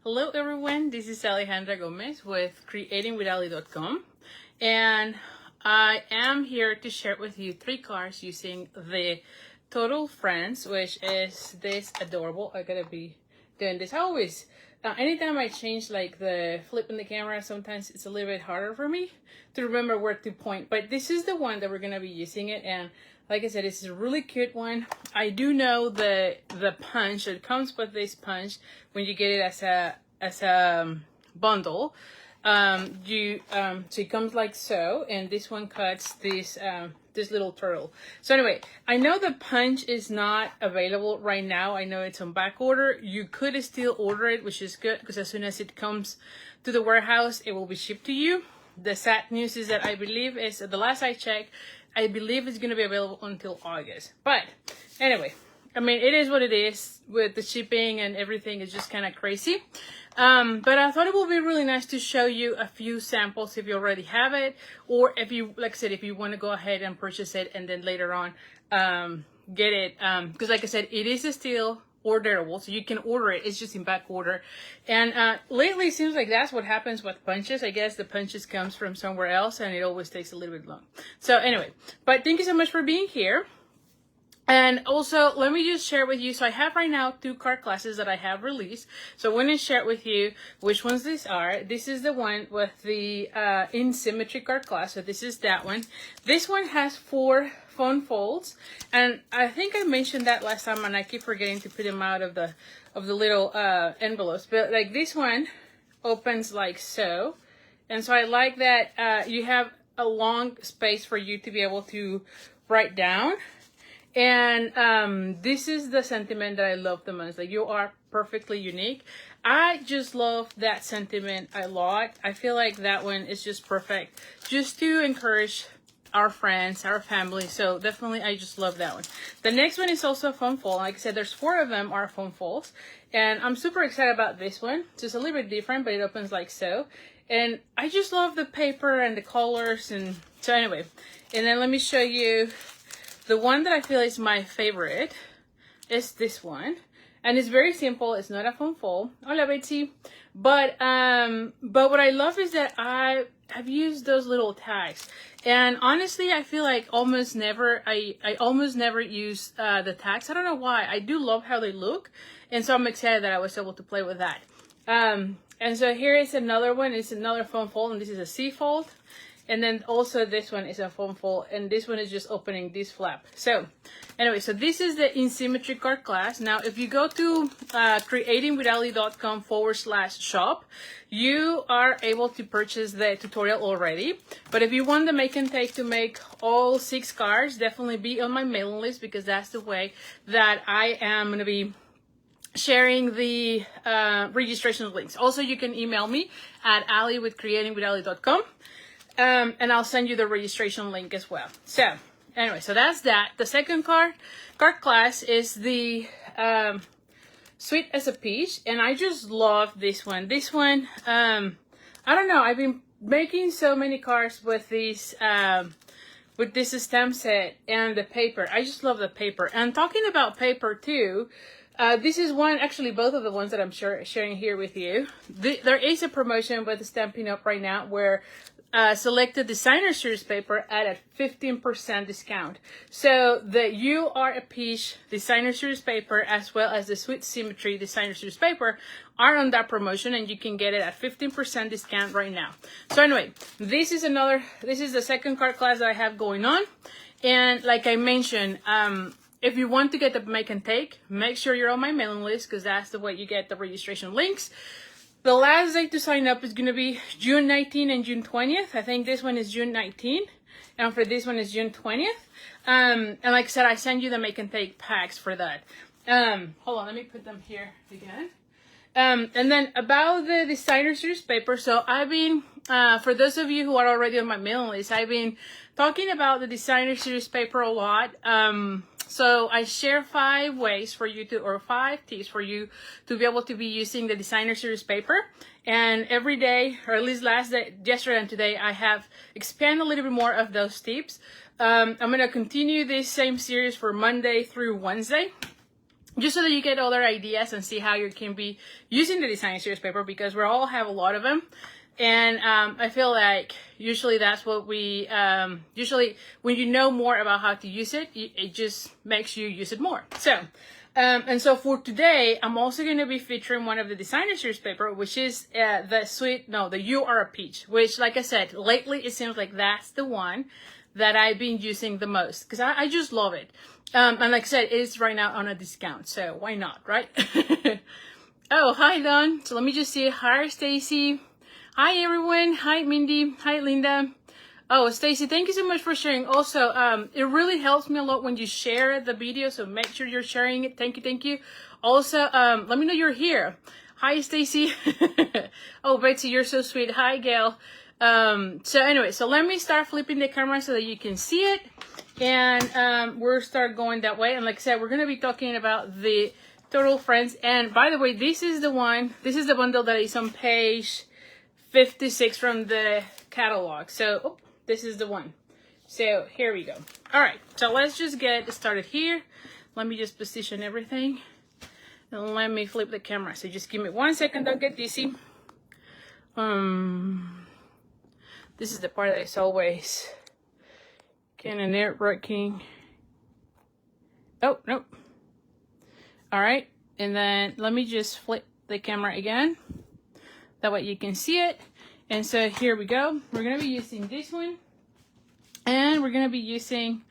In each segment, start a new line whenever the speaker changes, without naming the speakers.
Hello everyone, this is Alejandra Gomez with creatingwithali.com, and I am here to share with you 3 cards using the Total Friends, which is this adorable. I gotta be doing this. I always, anytime I change like the flip in the camera, sometimes it's a little bit harder for me to remember where to point, but this is the one that we're gonna be using it. And like I said, it's a really cute one. I do know the punch. It comes with this punch when you get it as a bundle. So it comes like so, and this one cuts this little turtle. So anyway, I know the punch is not available right now. I know it's on back order. You could still order it, which is good, because as soon as it comes to the warehouse, it will be shipped to you. The sad news is that I believe is, the last I checked, I believe it's going to be available until August. But anyway, I mean, it is what it is with the shipping and everything. It's just kind of crazy. But I thought it would be really nice to show you a few samples if you already have it, or if you, like I said, if you want to go ahead and purchase it and then later on get it. Because like I said, it is still orderable, so you can order it. It's just in back order. And lately it seems like that's what happens with punches. I guess the punches comes from somewhere else and it always takes a little bit long. So anyway, but thank you so much for being here. And also, let me just share with you, so I have right now 2 card classes that I have released. So I want to share with you which ones these are. This is the one with the in symmetry card class. So this is that one. This one has 4 phone folds, and I think I mentioned that last time, and I keep forgetting to put them out of the little envelopes. But like this one opens like so, and so I like that you have a long space for you to be able to write down. And this is the sentiment that I love the most. Like, you are perfectly unique. I just love that sentiment a lot. I feel like that one is just perfect, just to encourage our friends, our family. So definitely, I just love that one. The next one is also a phone fold. Like I said, there's 4 of them are phone folds, and I'm super excited about this one. It's just a little bit different, but it opens like so. And I just love the paper and the colors. And so anyway, and then let me show you. The one that I feel is my favorite is this one, and it's very simple. It's not a phone fold. Hola, Betsy. But what I love is that I've used those little tags, and honestly, I feel like almost never I almost never use the tags. I don't know why. I do love how they look, and so I'm excited that I was able to play with that. And so here is another one. It's another phone fold, and this is a C fold. And then also this one is a phone fold, and this one is just opening this flap. So anyway, so this is the in symmetry card class. Now, if you go to creatingwithali.com/shop, you are able to purchase the tutorial already. But if you want the make and take to make all 6 cards, definitely be on my mailing list, because that's the way that I am going to be sharing the registration links. Also, you can email me at ali@creatingwithali.com. And I'll send you the registration link as well. So anyway, so that's that. The second card class is the Sweet as a Peach, and I just love this one. This one, I don't know, I've been making so many cards with these with this stamp set and the paper. I just love the paper. And talking about paper too, this is one, actually both of the ones that I'm sharing here with you. There is a promotion with Stampin Up right now where selected designer series paper at a 15% discount. So the You Are a Peach designer series paper, as well as the Sweet Symmetry designer series paper, are on that promotion, and you can get it at 15% discount right now. So anyway, this is the second card class that I have going on. And like I mentioned, if you want to get the make and take, make sure you're on my mailing list, because that's the way you get the registration links. The last day to sign up is going to be June 19th and June 20th. I think this one is June 19th, and for this one is June 20th. And like I said, I send you the make and take packs for that. Hold on, let me put them here again. And then about the designer series paper. So I've been, for those of you who are already on my mailing list, I've been talking about the designer series paper a lot. So I share 5 ways for you to, or 5 tips for you to be able to be using the designer series paper. And every day, or at least yesterday and today, I have expanded a little bit more of those tips. I'm going to continue this same series for Monday through Wednesday. just so that you get other ideas and see how you can be using the design series paper, because we all have a lot of them. And I feel like usually that's what we, usually when you know more about how to use it, it just makes you use it more. So, and so for today, I'm also going to be featuring one of the designer series paper, which is the You Are a Peach, which, like I said, lately it seems like that's the one that I've been using the most, because I just love it. And like I said, it's right now on a discount, so why not, right? Oh, hi, Don. So let me just see. Hi, Stacy. Hi, everyone. Hi, Mindy. Hi, Linda. Oh, Stacy, thank you so much for sharing. Also, it really helps me a lot when you share the video, so make sure you're sharing it. Thank you, thank you. Also, let me know you're here. Hi, Stacy. Oh, Betsy, you're so sweet. Hi, Gail. So anyway, so let me start flipping the camera so that you can see it, and we'll start going that way. And like I said, we're going to be talking about the Total Friends. And by the way, this is the bundle that is on page 56 from the catalog. So this is the one. So here we go. All right, so let's just get started here. Let me just position everything, and let me flip the camera. So just give me 1 second, don't get dizzy. This is the part that is always kind of nerve-wracking. Oh, nope. All right, and then let me just flip the camera again. That way you can see it. And so here we go. We're going to be using this one, and we're going to be using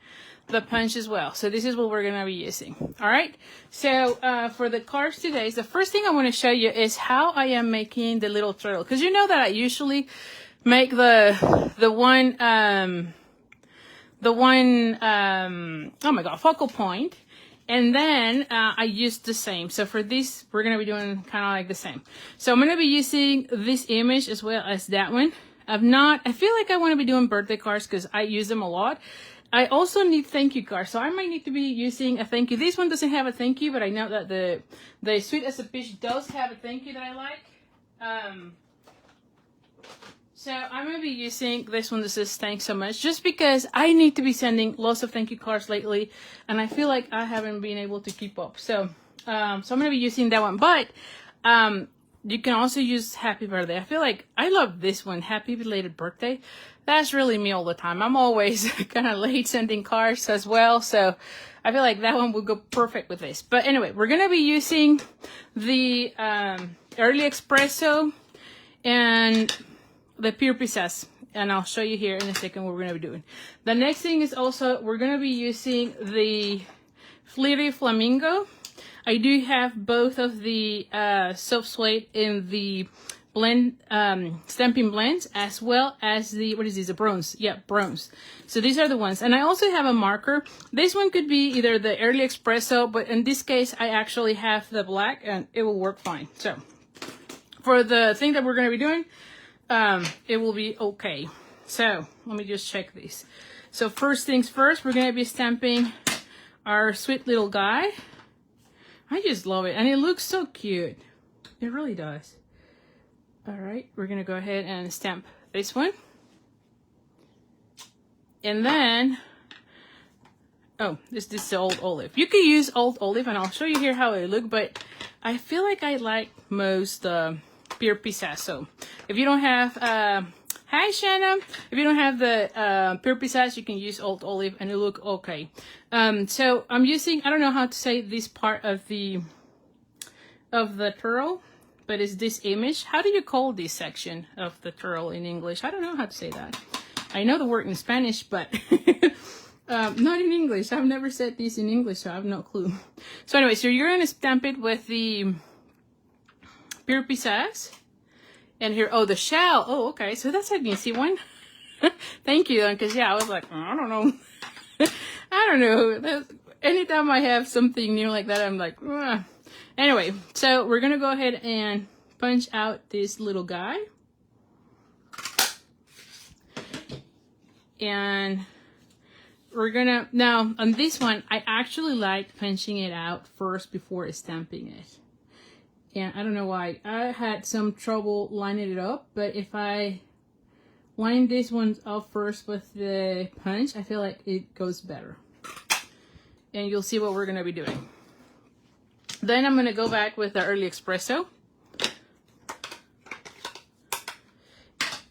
the punch as well. So this is what we're going to be using. All right. So for the cards today, the first thing I want to show you is how I am making the little turtle. Because you know that I usually make the one oh my god, focal point, and then I use the same. So for this, we're gonna be doing kind of like the same. So I'm gonna be using this image as well as that one. I feel like I want to be doing birthday cards because I use them a lot. I also need thank you cards, so I might need to be using a thank you. This one doesn't have a thank you, but I know that the Sweet as a Peach does have a thank you that I like. So I'm going to be using this one that says thanks so much, just because I need to be sending lots of thank you cards lately, and I feel like I haven't been able to keep up. So I'm going to be using that one, but you can also use happy birthday. I feel like I love this one, happy belated birthday. That's really me all the time. I'm always kind of late sending cards as well, so I feel like that one would go perfect with this. But anyway, we're going to be using the Early Espresso and the Pure Pieces, and I'll show you here in a second what we're going to be doing. The next thing is also, we're going to be using the Flirty Flamingo. I do have both of the soft suede in the blend, Stampin' blends, as well as the, what is this, the bronze? Yeah, bronze. So these are the ones. And I also have a marker. This one could be either the Early Espresso, but in this case, I actually have the black, and it will work fine. So for the thing that we're going to be doing, it will be okay. So let me just check these. So first things first, we're going to be stamping our sweet little guy. I just love it, and it looks so cute. It really does. All right, we're going to go ahead and stamp this one. And then, oh, this is Old Olive. You can use Old Olive, and I'll show you here how it looks, but I feel like I like most Pure Pieces. So if you don't have, hi Shanna, if you don't have the Pure Pieces, you can use Old Olive and it'll look okay. So I'm using, I don't know how to say this part of the turtle, but it's this image. How do you call this section of the turtle in English? I don't know how to say that. I know the word in Spanish, but not in English. I've never said this in English, so I have no clue. So anyway, so you're going to stamp it with the Pure Pieces. And here, oh, the shell. Oh, okay. So that's an easy one. Thank you, because yeah, I was like, I don't know. I don't know. Anytime I have something new like that, I'm like, ugh. Anyway, so we're going to go ahead and punch out this little guy. And we're going to, now on this one, I actually like punching it out first before stamping it. And I don't know why. I had some trouble lining it up, but if I line this one up first with the punch, I feel like it goes better. And you'll see what we're going to be doing. Then I'm gonna go back with the early espresso.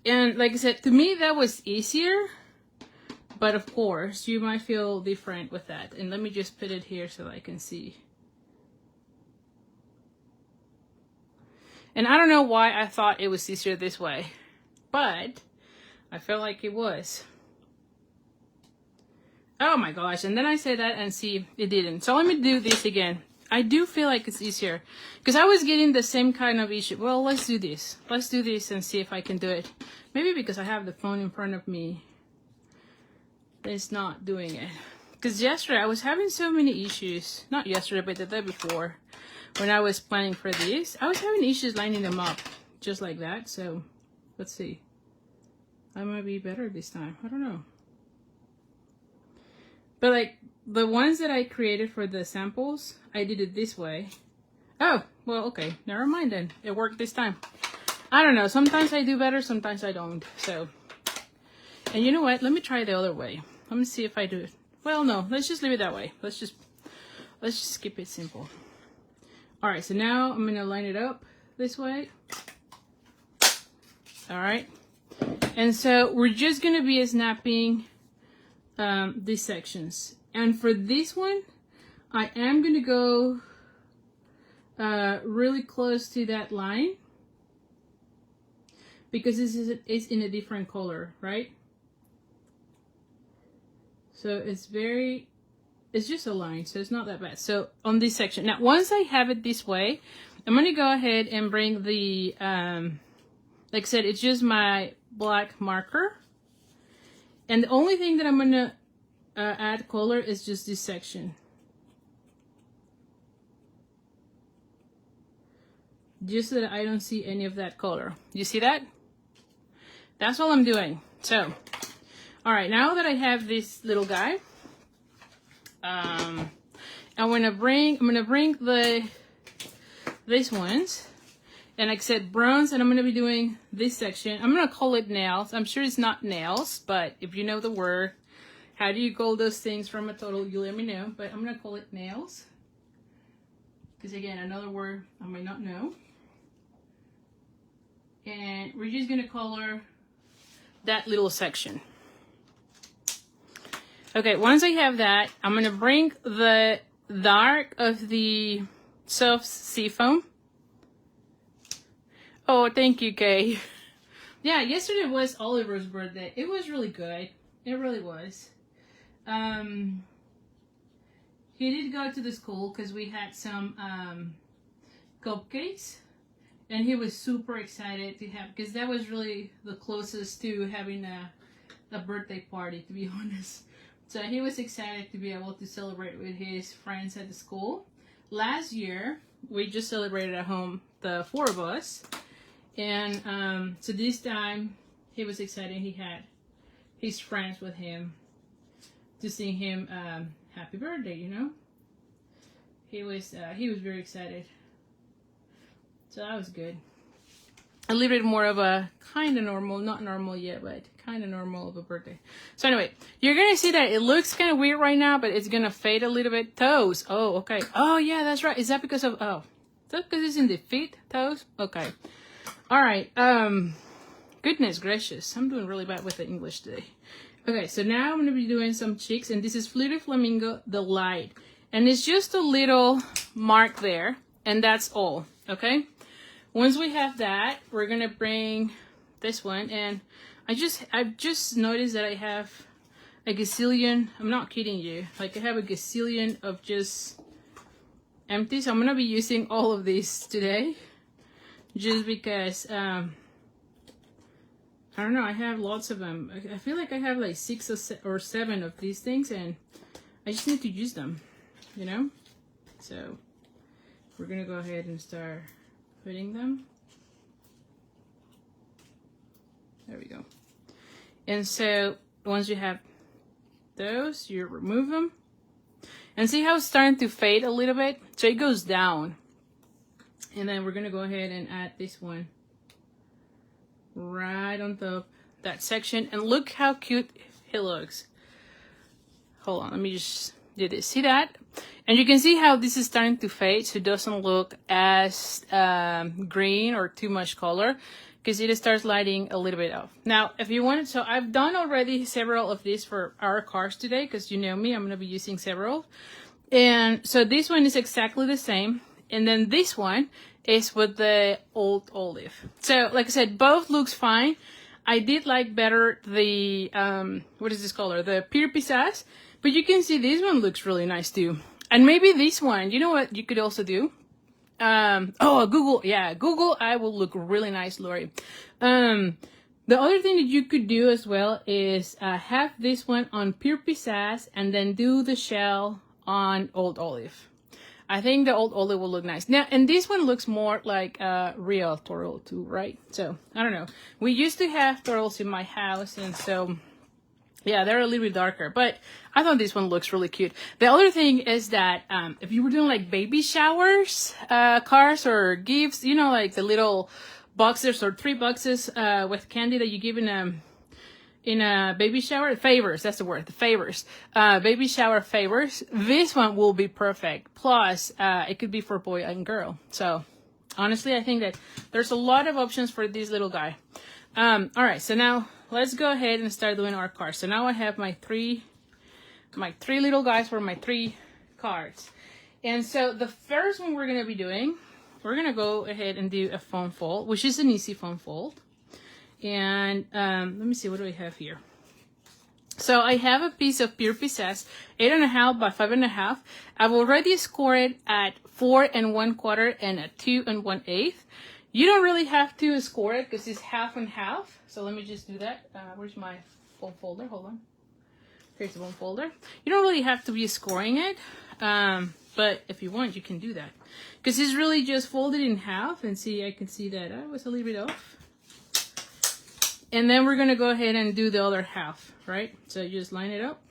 And like I said, to me that was easier, but of course you might feel different with that. And let me just put it here so I can see. And I don't know why I thought it was easier this way, but I felt like it was. Oh my gosh, and then I said that and see, it didn't. So let me do this again. I do feel like it's easier because I was getting the same kind of issue. Well, let's do this. Let's do this and see if I can do it. Maybe because I have the phone in front of me, it's not doing it. Because yesterday I was having so many issues. Not yesterday, but the day before. When I was planning for this, I was having issues lining them up. Just like that. So, let's see. I might be better this time. I don't know. But like, the ones that I created for the samples, I did it this way. Oh, well, okay. Never mind then. It worked this time. I don't know. Sometimes I do better, sometimes I don't. So, and you know what? Let me try the other way. Let me see if I do it. Well, no. Let's just leave it that way. Let's just keep it simple. All right. So now I'm going to line it up this way. All right. And so we're just going to be snapping these sections. And for this one, I am going to go really close to that line because it's in a different color, right? So it's just a line, so it's not that bad. So on this section, now once I have it this way, I'm going to go ahead and bring the, like I said, it's just my black marker. And the only thing that I'm going to add color is just this section. Just so that I don't see any of that color. You see that? That's all I'm doing. So, all right, now that I have this little guy, I'm gonna bring these ones, and like I said, bronze, and I'm gonna be doing this section. I'm gonna call it nails. I'm sure it's not nails, but if you know the word, how do you call those things from a total? You let me know. But I'm gonna call it nails, because again, another word I might not know. And we're just gonna color that little section. Okay, once I have that, I'm gonna bring the dark of the soft seafoam. Oh, thank you, Kay. Yeah, yesterday was Oliver's birthday. It was really good. It really was. He did go to the school because we had some cupcakes. And he was super excited to have, because that was really the closest to having a birthday party, to be honest. So he was excited to be able to celebrate with his friends at the school. Last year, we just celebrated at home, the four of us. And so this time, he was excited. He had his friends with him to sing him happy birthday, you know. He was very excited. So that was good. A little bit more of a kind of normal, not normal yet, but kind of normal of a birthday. So anyway, you're going to see that it looks kind of weird right now, but it's going to fade a little bit. Toes. Oh, okay. Oh, yeah, that's right. Is that because of, oh, is that because it's in the feet? Toes? Okay. All right. Goodness gracious. I'm doing really bad with the English today. Okay, so now I'm going to be doing some cheeks, and this is Fluted Flamingo, the light. And it's just a little mark there, and that's all. Okay? Once we have that, we're gonna bring this one, and I've just noticed that I have a gazillion, I'm not kidding you, like I have a gazillion of just empty, so I'm gonna be using all of these today, just because, I don't know, I have lots of them. I feel like I have like 6 or 7 of these things, and I just need to use them, you know? So, we're gonna go ahead and start putting them. There we go. And so once you have those, you remove them. And see how it's starting to fade a little bit? So it goes down. And then we're going to go ahead and add this one right on top that section. And look how cute it looks. Hold on, let me just Did you see that? And you can see how this is starting to fade, so it doesn't look as green or too much color, because it starts lighting a little bit off. Now, if you wanted, so I've done already several of these for our cards today, because you know me, I'm going to be using several. And so this one is exactly the same. And then this one is with the old olive. So like I said, both looks fine. I did like better the, what is this color? The Pure Pizzazz. But you can see this one looks really nice too. And maybe this one, you know what you could also do? Google, yeah, Google Eye will look really nice, Lori. The other thing that you could do as well is have this one on Pure Pizzazz and then do the shell on Old Olive. I think the Old Olive will look nice. Now, and this one looks more like real turtle too, right? So, I don't know. We used to have turtles in my house, and so, yeah, they're a little bit darker. But I thought this one looks really cute. The other thing is that if you were doing like baby showers, cards or gifts, you know, like the little boxes or 3 boxes with candy that you give in a baby shower, favors, that's the word, the favors, baby shower favors, this one will be perfect. Plus, it could be for boy and girl. So, honestly, I think that there's a lot of options for this little guy. All right, so now let's go ahead and start doing our cards. So now I have my three little guys for my 3 cards. And so the first one we're going to be doing, we're going to go ahead and do a foam fold, which is an easy foam fold. And let me see, what do I have here? So I have a piece of Pure Pizzazz, 8.5 by 5.5. I've already scored it at 4 1/4 and at 2 1/8. You don't really have to score it because it's half and half. So let me just do that. Where's my foam folder? Hold on. Here's the foam folder. You don't really have to be scoring it. But if you want, you can do that. Because it's really just folded in half. And see, I can see that I was a little bit off. And then we're going to go ahead and do the other half, right? So you just line it up.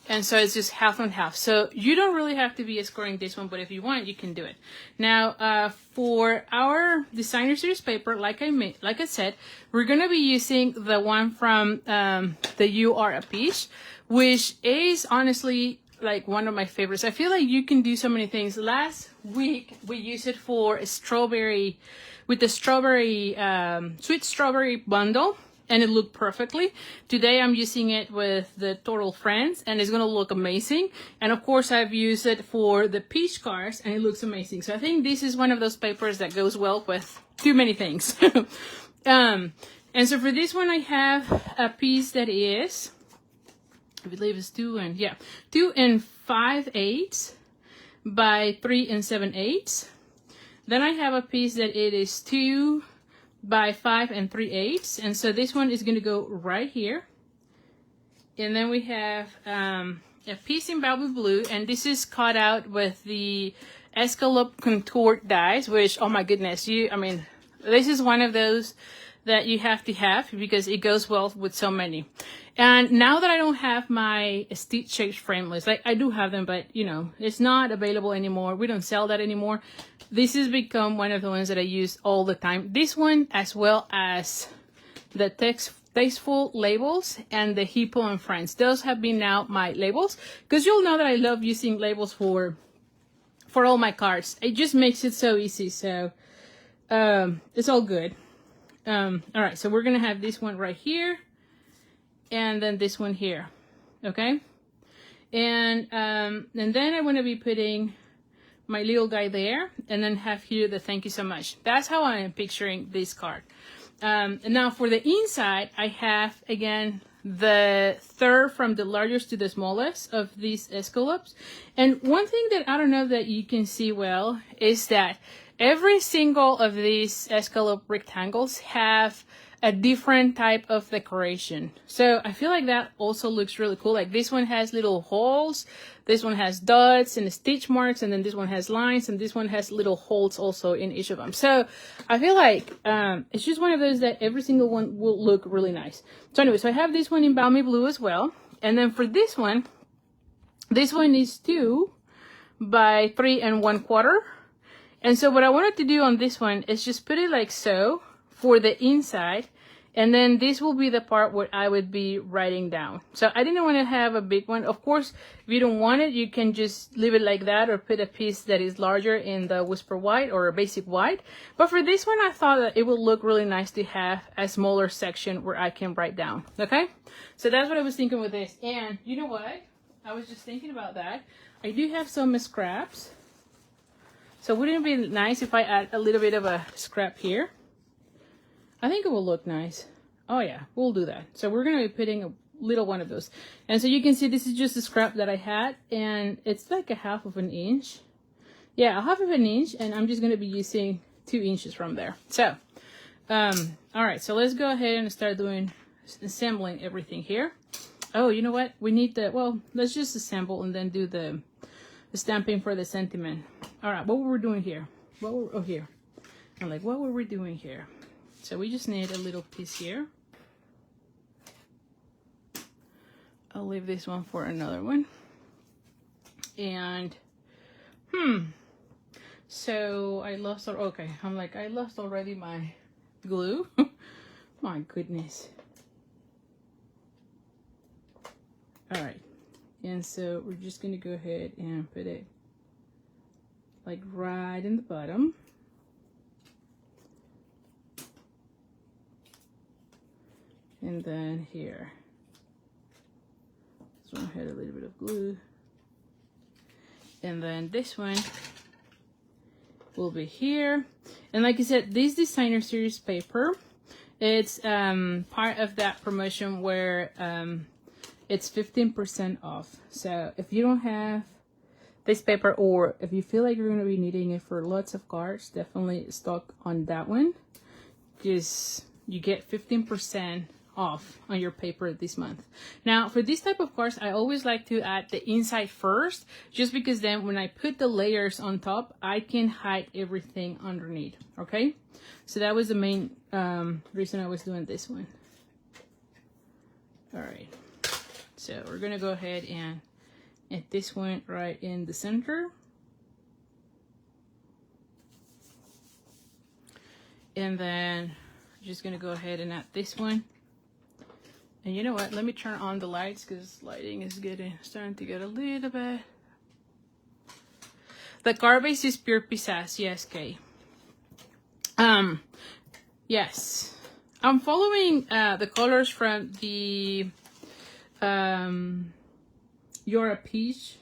And so it's just half and half. So you don't really have to be scoring this one, but if you want, you can do it. Now, for our designer series paper, like I said, we're going to be using the one from the You Are a Peach, which is honestly like one of my favorites. I feel like you can do so many things. Last week, we used it for a strawberry, with the strawberry, sweet strawberry bundle, and it looked perfectly. Today I'm using it with the Turtle Friends, and it's gonna look amazing. And of course I've used it for the peach cards, and it looks amazing. So I think this is one of those papers that goes well with too many things. And so for this one I have a piece that is, I believe it's 2 5/8 by 3 7/8. Then I have a piece that it is 2 by 5 3/8. And so this one is going to go right here. And then we have a piece in Baby Blue. And this is cut out with the Escalope Contour dies, which, oh my goodness, this is one of those that you have to have because it goes well with so many. And now that I don't have my Stitch Shaped frameless, like I do have them, but you know, it's not available anymore. We don't sell that anymore. This has become one of the ones that I use all the time. This one, as well as the Tasteful Labels and the Hippo and Friends. Those have been now my labels, because you'll know that I love using labels for all my cards. It just makes it so easy. So it's all good. All right, so we're gonna have this one right here, and then this one here, okay? And then I'm gonna be putting my little guy there, and then have here the thank you so much. That's how I am picturing this card. And now for the inside, I have again the third from the largest to the smallest of these escalopes. And one thing that I don't know that you can see well is that every single of these escalope rectangles have a different type of decoration. So I feel like that also looks really cool. Like this one has little holes, this one has dots and stitch marks, and then this one has lines, and this one has little holes also in each of them. So I feel like it's just one of those that every single one will look really nice. So anyway, so I have this one in Balmy Blue as well. And then for this one is 2 by 3 1/4. And so what I wanted to do on this one is just put it like so for the inside, And then this will be the part where I would be writing down. So I didn't want to have a big one. Of course, if you don't want it, you can just leave it like that or put a piece that is larger in the Whisper White or a basic white. But for this one, I thought that it would look really nice to have a smaller section where I can write down. Okay? So that's what I was thinking with this. And you know what? I was just thinking about that. I do have some scraps. So wouldn't it be nice if I add a little bit of a scrap here? I think it will look nice. Oh yeah, we'll do that. So we're going to be putting a little one of those. And so you can see this is just a scrap that I had, and it's like a 1/2 inch. Yeah, a 1/2 inch, and I'm just going to be using 2 inches from there. So, all right, so let's go ahead and start doing assembling everything here. Oh, you know what? We need the, well, let's just assemble and then do the stamping for the sentiment. All right, what were we doing here? Here. I'm like, what were we doing here? So we just need a little piece here. I'll leave this one for another one. And, so I lost, okay, I'm like, I lost already my glue. My goodness. All right. And so we're just gonna go ahead and put it like right in the bottom. And then here, this one had a little bit of glue. And then this one will be here. And like I said, this designer series paper, it's part of that promotion where it's 15% off. So if you don't have this paper, or if you feel like you're going to be needing it for lots of cards, definitely stock on that one, because you get 15% off on your paper this month. Now for this type of cards, I always like to add the inside first, just because then when I put the layers on top, I can hide everything underneath. Okay, so that was the main reason I was doing this one. All right, so we're gonna go ahead and add this one right in the center. And then I'm just gonna go ahead and add this one. And you know what? Let me turn on the lights because lighting is starting to get a little bit. The card base is pure pizzazz. Yes, Kay. Yes. I'm following the colors from the You're a Peach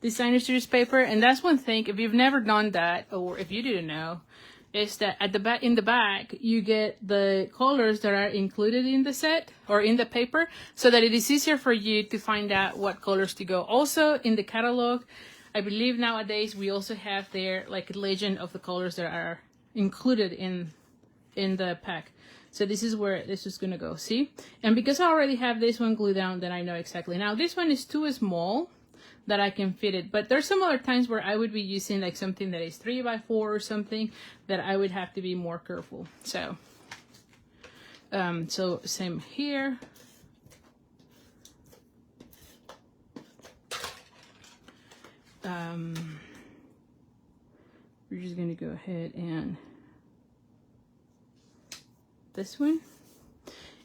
designer series paper, and that's one thing. If you've never done that, or if you didn't know, is that at the back, in the back, you get the colors that are included in the set or in the paper, so that it is easier for you to find out what colors to go. Also, in the catalog, I believe nowadays we also have there like a legend of the colors that are included in the pack. So this is where this is gonna go. See, and because I already have this one glued down, then I know exactly. Now this one is too small that I can fit it, but there's some other times where I would be using like something that is 3x4 or something that I would have to be more careful. So so same here. We're just gonna go ahead and this one.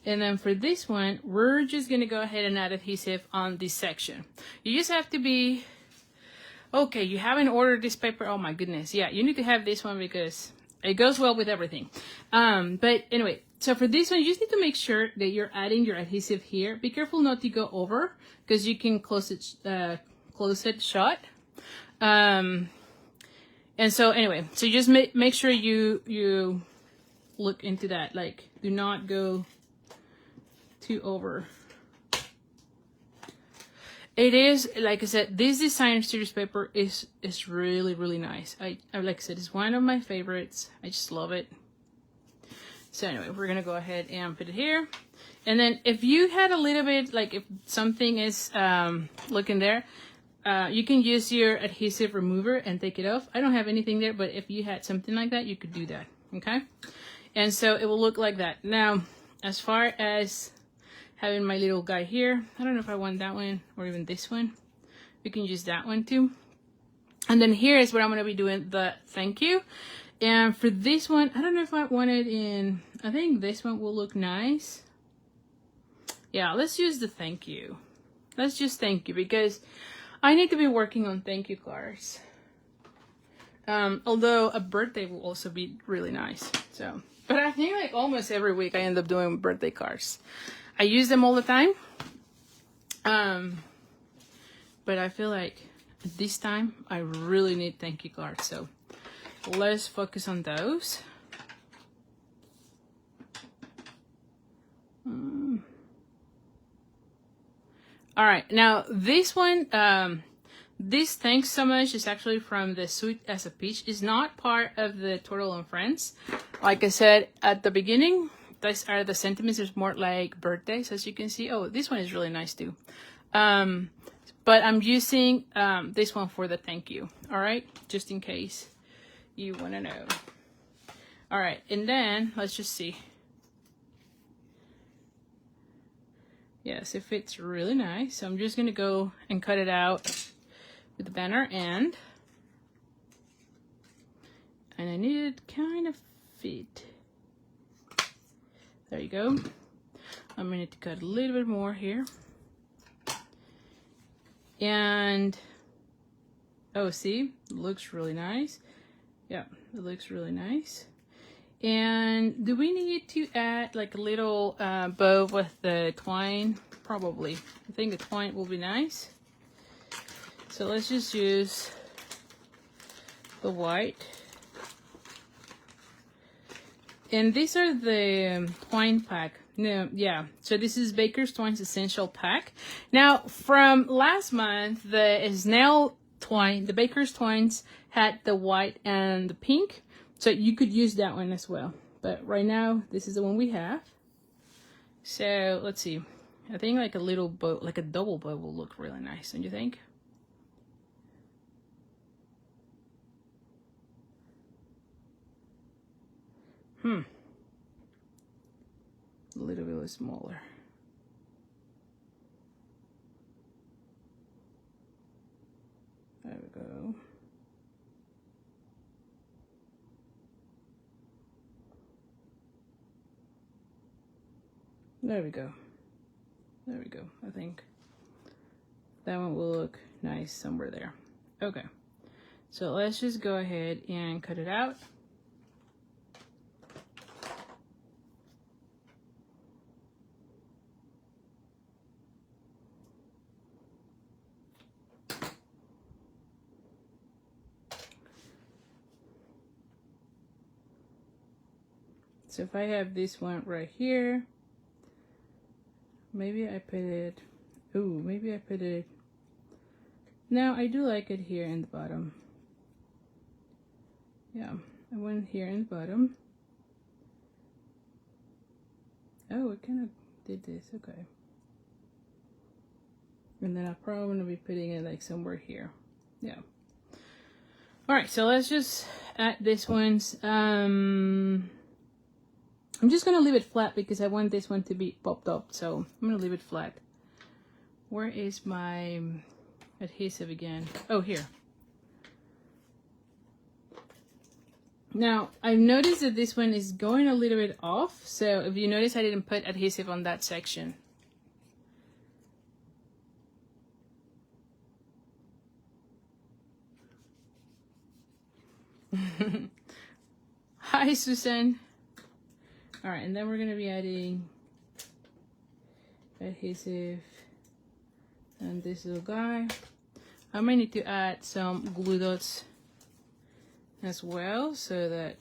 And then for this one, we're just going to go ahead and add adhesive on this section. You just have to be, okay, you haven't ordered this paper. Oh my goodness. Yeah, you need to have this one because it goes well with everything. But anyway, so for this one, you just need to make sure that you're adding your adhesive here. Be careful not to go over because you can close it shut. And so anyway, so you just make sure you look into that. Like, do not go too over. It is, like I said, this designer series paper is really, really nice. I like I said, it's one of my favorites. I just love it. So anyway, we're gonna go ahead and put it here. And then if you had a little bit, like if something is looking there, you can use your adhesive remover and take it off. I don't have anything there, but if you had something like that, you could do that. Okay, and so it will look like that. Now, as far as having my little guy here, I don't know if I want that one or even this one. We can use that one too. And then here is where I'm going to be doing the thank you. And for this one, I don't know if I want it in, I think this one will look nice. Yeah, let's use the thank you. Let's just thank you, because I need to be working on thank you cards. Although a birthday will also be really nice. So, but I think like almost every week I end up doing birthday cards. I use them all the time. But I feel like this time I really need thank you cards. So let's focus on those. All right, now this one, this thanks so much is actually from the Sweet as a Peach. It's not part of the Turtle and Friends. Like I said at the beginning, these are the sentiments. It's more like birthdays, as you can see. Oh, this one is really nice too. But I'm using this one for the thank you. All right, just in case you want to know. All right, and then let's just see. Yes, it fits really nice. So I'm just gonna go and cut it out with the banner end. And I need it kind of fit. There you go. I'm gonna need to cut a little bit more here. And, oh, see, it looks really nice. Yeah, it looks really nice. And do we need to add like a little bow with the twine? Probably. I think the twine will be nice. So let's just use the white. And these are the twine pack. No, yeah. So this is Baker's Twine's Essential Pack. Now, from last month, the snail twine, the Baker's Twines had the white and the pink. So you could use that one as well. But right now, this is the one we have. So let's see. I think like a little bow, like a double bow will look really nice, don't you think? A little bit smaller. There we go. There we go. There we go. I think that one will look nice somewhere there. Okay. So let's just go ahead and cut it out. So if I have this one right here, maybe I put it, ooh, maybe I put it, now I do like it here in the bottom. Yeah, I went here in the bottom. Oh, it kind of did this, okay. And then I'm probably going to be putting it like somewhere here. Yeah. All right, so let's just add this one's, I'm just going to leave it flat because I want this one to be popped up. So I'm going to leave it flat. Where is my adhesive again? Oh, here. Now, I've noticed that this one is going a little bit off. So if you notice, I didn't put adhesive on that section. Hi, Susan. All right, and then we're going to be adding adhesive and this little guy. I might need to add some glue dots as well so that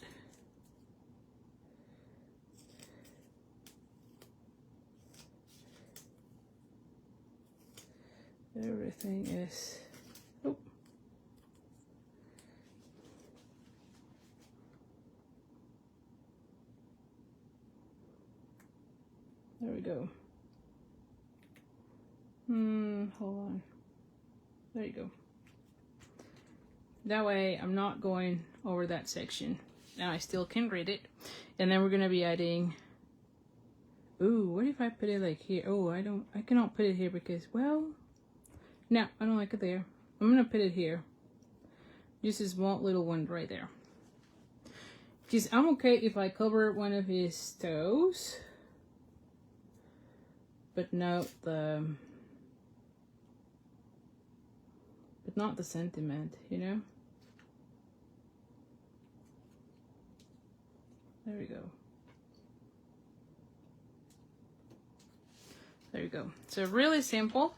everything is, oh. There we go. Hold on. There you go. That way I'm not going over that section. Now I still can read it. And then we're gonna be adding, ooh, what if I put it like here? Oh, I cannot put it here because, well, no, I don't like it there. I'm gonna put it here. Just a small little one right there. Because I'm okay if I cover one of his toes, but not the sentiment, you know? There we go. There you go. So really simple.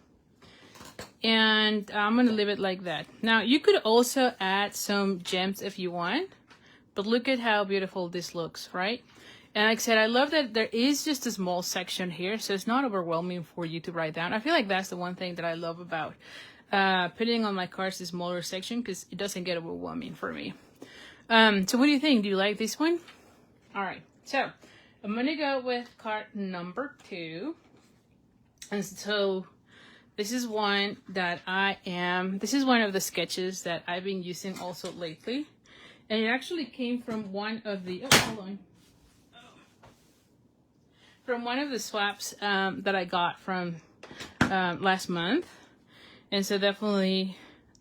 And I'm going to leave it like that. Now, you could also add some gems if you want. But look at how beautiful this looks, right? And like I said, I love that there is just a small section here. So it's not overwhelming for you to write down. I feel like that's the one thing that I love about putting on my cards, the smaller section. Because it doesn't get overwhelming for me. So what do you think? Do you like this one? All right. So I'm going to go with card number 2. And so this is one that this is one of the sketches that I've been using also lately. And it actually came from one of the, from one of the swaps that I got from last month. And so definitely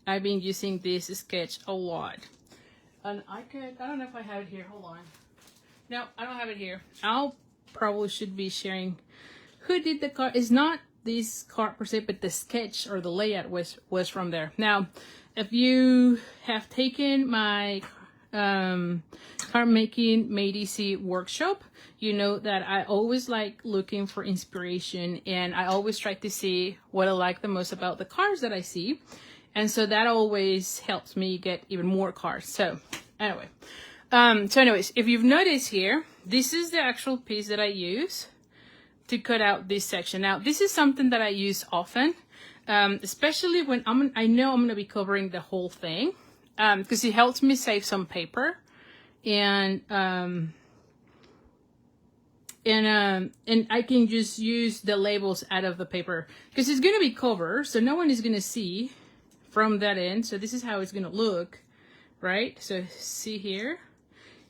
I've been using this sketch a lot. And I don't know if I have it here, hold on. No, I don't have it here. I'll probably should be sharing who did the card. It's not this card per se, but the sketch or the layout was from there. Now, if you have taken my card making made easy workshop, you know that I always like looking for inspiration, and I always try to see what I like the most about the cards that I see, and so that always helps me get even more cards. So anyway, anyways, if you've noticed here, this is the actual piece that I use to cut out this section. Now, this is something that I use often, especially when I know I'm going to be covering the whole thing, because it helps me save some paper, and I can just use the labels out of the paper because it's going to be covered, so no one is going to see from that end. So this is how it's going to look, right? So see here.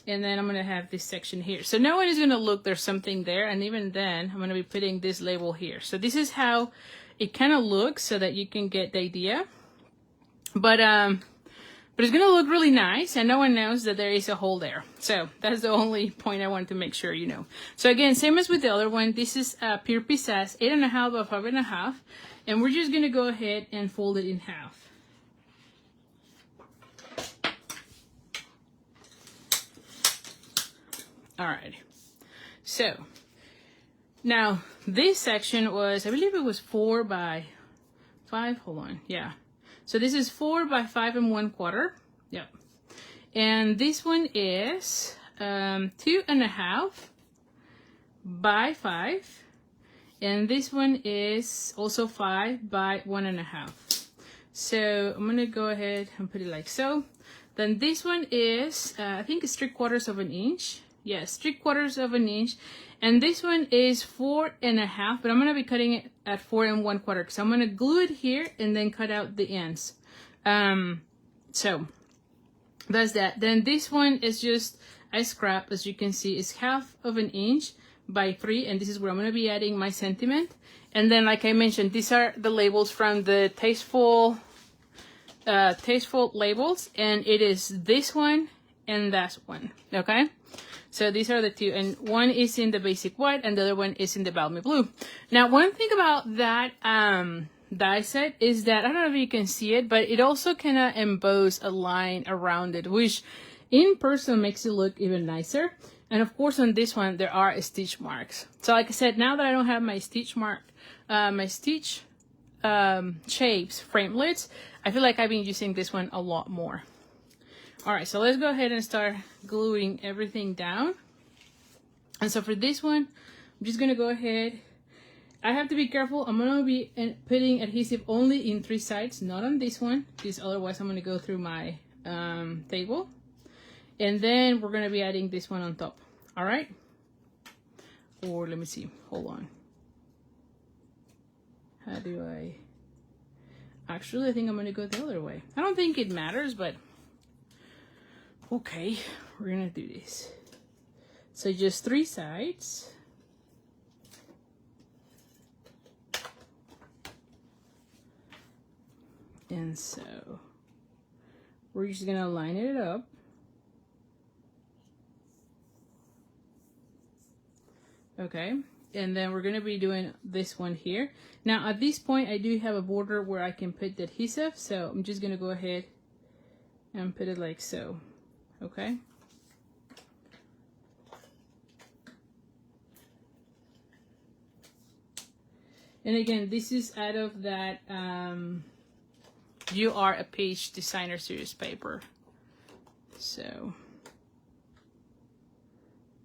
And then I'm going to have this section here. So no one is going to look, there's something there. And even then, I'm going to be putting this label here. So this is how it kind of looks so that you can get the idea. But it's going to look really nice. And no one knows that there is a hole there. So that's the only point I wanted to make sure you know. So again, same as with the other one. This is Pure Pizzazz 8.5 by 5.5. And we're just going to go ahead and fold it in half. Alright, so now this section was, I believe it was 4 by 5, hold on, yeah. So this is 4 by 5 1/4, yep. And this one is 2.5 by 5. And this one is also 5 by 1.5. So I'm gonna go ahead and put it like so. Then this one is, I think it's 3/4 of an inch. Yes, 3/4 of an inch. And this one is 4.5, but I'm going to be cutting it at 4 1/4 because I'm going to glue it here and then cut out the ends. So that's that. Then this one is just a scrap, as you can see, it's 1/2 of an inch by 3, and this is where I'm going to be adding my sentiment. And then, like I mentioned, these are the labels from the Tasteful labels, and it is this one and that one, okay? So these are the two, and one is in the basic white and the other one is in the balmy blue. Now, one thing about that die set is that, I don't know if you can see it, but it also kind of emboss a line around it, which in person makes it look even nicer. And of course, on this one, there are stitch marks. So like I said, now that I don't have my stitch mark, my stitch shapes framelits, I feel like I've been using this one a lot more. All right, so let's go ahead and start gluing everything down. And so for this one, I'm just gonna go ahead. I have to be careful. I'm gonna be putting adhesive only in 3 sides, not on this one, because otherwise I'm gonna go through my table. And then we're gonna be adding this one on top. All right? Or let me see, hold on. How do I? Actually, I think I'm gonna go the other way. I don't think it matters, but okay, we're gonna do this. So just 3 sides. And so we're just gonna line it up. Okay, and then we're gonna be doing this one here. Now at this point I do have a border where I can put the adhesive, so I'm just gonna go ahead and put it like so. Okay, and again, this is out of that You Are a Page Designer Series paper. So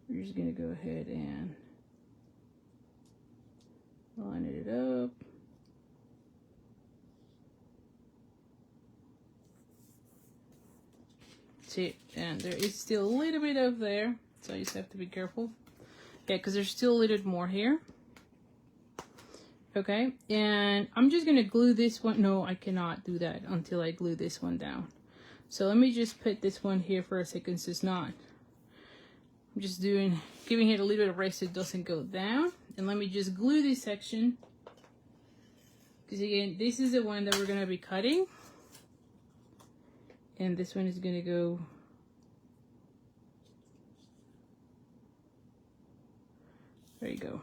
we're just gonna go ahead and line it up. See, and there is still a little bit of there, so you just have to be careful. Yeah, because there's still a little more here. Okay, and I'm just gonna glue this one. No, I cannot do that until I glue this one down. So let me just put this one here for a second so it's not. I'm just giving it a little bit of rest so it doesn't go down. And let me just glue this section. Because again, this is the one that we're gonna be cutting. And this one is gonna go there you go.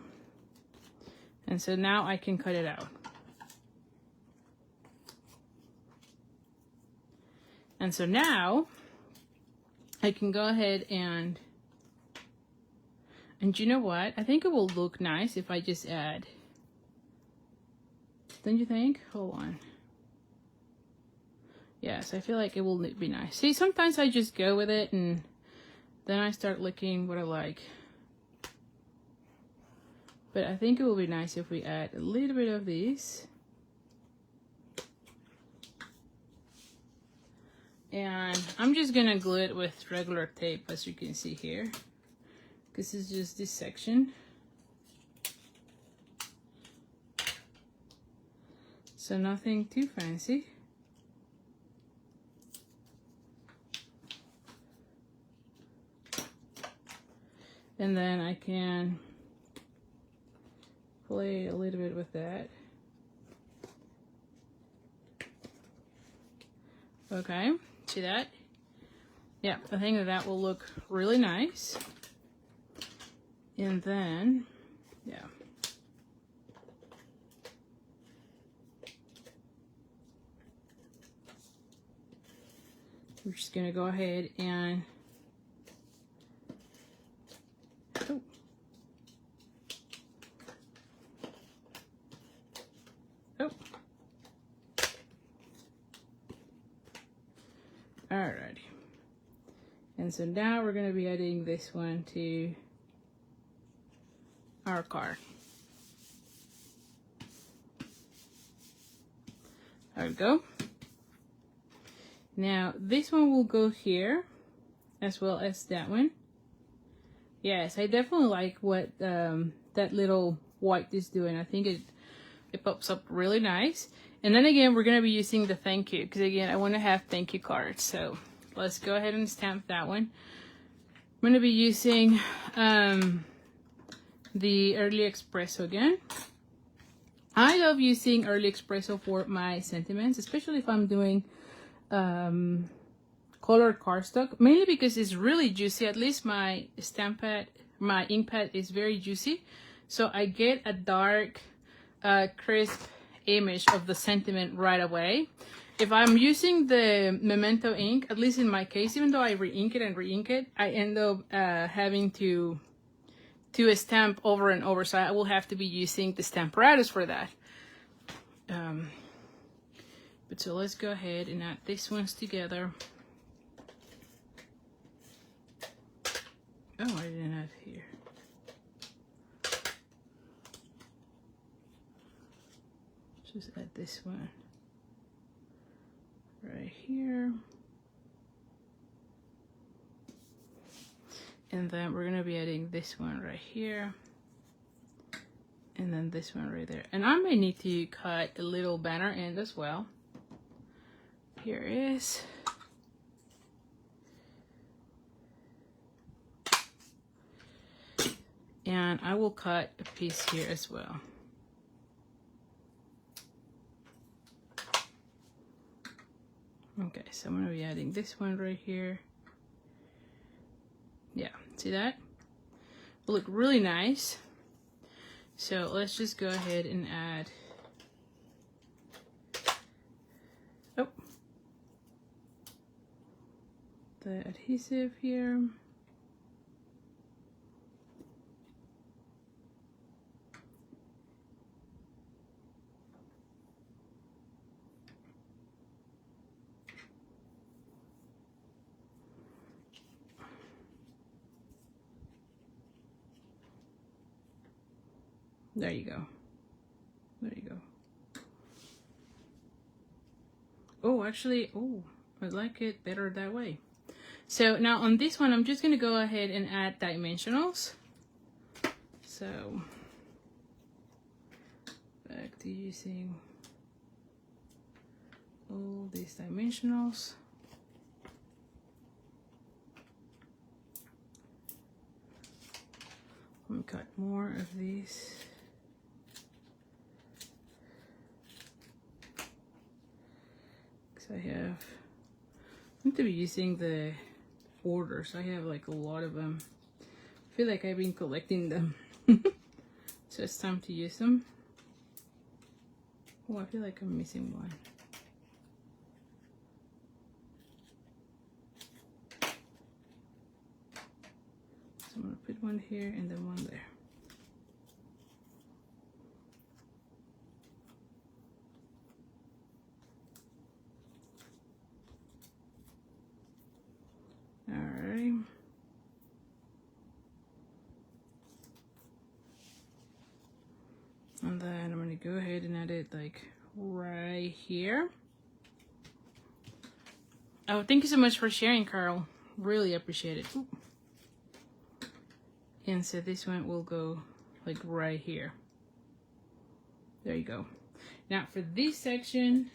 And so now I can cut it out. And so now I can go ahead and you know what? I think it will look nice if I just add. Don't you think? Hold on. Yes, I feel like it will be nice. See, sometimes I just go with it and then I start looking what I like. But I think it will be nice if we add a little bit of these. And I'm just gonna glue it with regular tape, as you can see here. This is just this section. So nothing too fancy. And then I can play a little bit with that. Okay, see that? Yeah, I think that will look really nice. And then, yeah. We're just gonna go ahead and oh. Oh. Alrighty. And so now we're gonna be adding this one to our card. There we go. Now this one will go here as well as that one. Yes, I definitely like what that little white is doing. I think it pops up really nice. And then again, we're gonna be using the thank you because again, I want to have thank you cards. So let's go ahead and stamp that one. I'm gonna be using the Early Espresso again. I love using Early Espresso for my sentiments, especially if I'm doing colored cardstock, mainly because it's really juicy. At least my stamp pad, my ink pad is very juicy, so I get a dark crisp image of the sentiment right away. If I'm using the Memento ink, at least in my case, even though I re-ink it, I end up having to stamp over and over, so I will have to be using the Stamparatus for that. But so let's go ahead and add these ones together. Oh, I didn't add here. Just add this one right here. And then we're gonna be adding this one right here. And then this one right there. And I may need to cut a little banner end as well. Here it is. And I will cut a piece here as well. Okay, so I'm gonna be adding this one right here. Yeah, see that? Will look really nice. So let's just go ahead and add, oh, the adhesive here. There you go. There you go. Oh, actually, oh, I like it better that way. So now on this one, I'm just going to go ahead and add dimensionals. So back to using all these dimensionals. I'm going to cut more of these. I I'm to be using the orders. I have like a lot of them. I feel like I've been collecting them. So it's time to use them. Oh, I feel like I'm missing one. So I'm gonna put one here and then one there. Alright. And then I'm gonna go ahead and add it like right here. Oh, thank you so much for sharing, Carl. Really appreciate it. Ooh. And so this one will go like right here. There you go. Now for this section,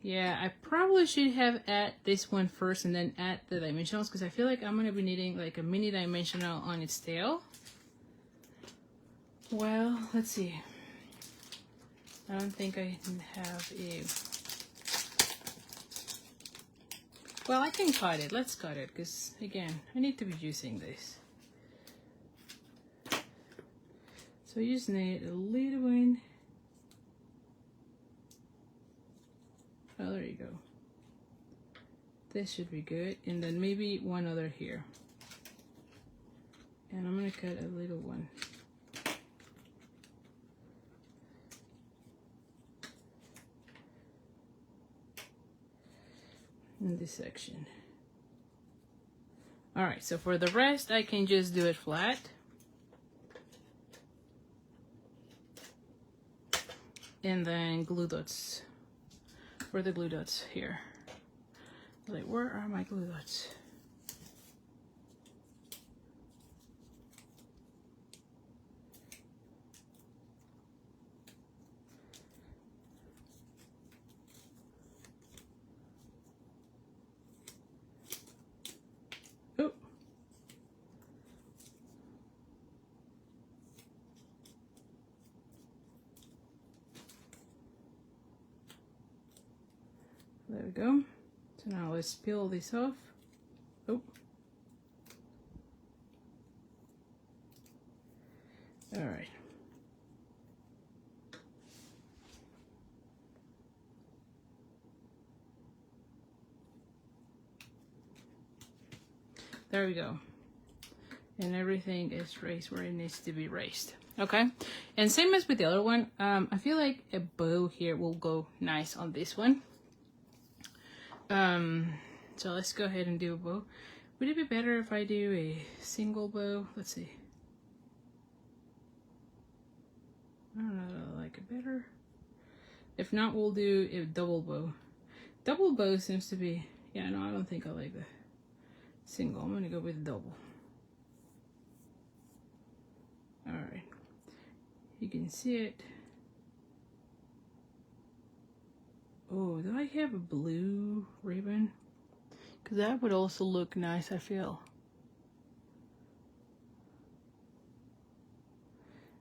yeah, I probably should have add this one first and then add the dimensionals, because I feel like I'm going to be needing like a mini dimensional on its tail. Well, let's see. I don't think I have a... Well, I can cut it. Let's cut it, because again, I need to be using this. So you just need a little one. Oh, there you go. This should be good. And then maybe one other here. And I'm going to cut a little one. In this section. Alright, so for the rest, I can just do it flat. And then glue dots. For the glue dots here. Like, where are my glue dots? Oh. There we go. So now let's peel this off. Oh. All right. There we go. And everything is raised where it needs to be raised. Okay. And same as with the other one, I feel like a bow here will go nice on this one. So let's go ahead and do a bow. Would it be better if I do a single bow? Let's see. I don't know, I like it better. If not, we'll do a double bow. Double bow seems to be, yeah, no, I don't think I like the single. I'm gonna go with double. All right, you can see it. Oh, do I have a blue ribbon? Because that would also look nice, I feel.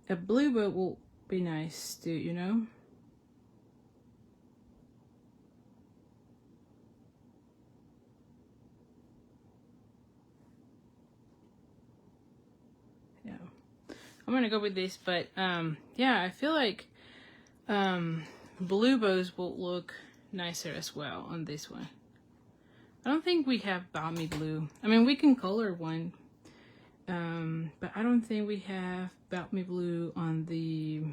A blue bow will be nice too, you know? Yeah. I'm gonna go with this, but yeah, I feel like blue bows will look nicer as well on this one. I don't think we have balmy blue. I mean, we can color one, but I don't think we have balmy blue on the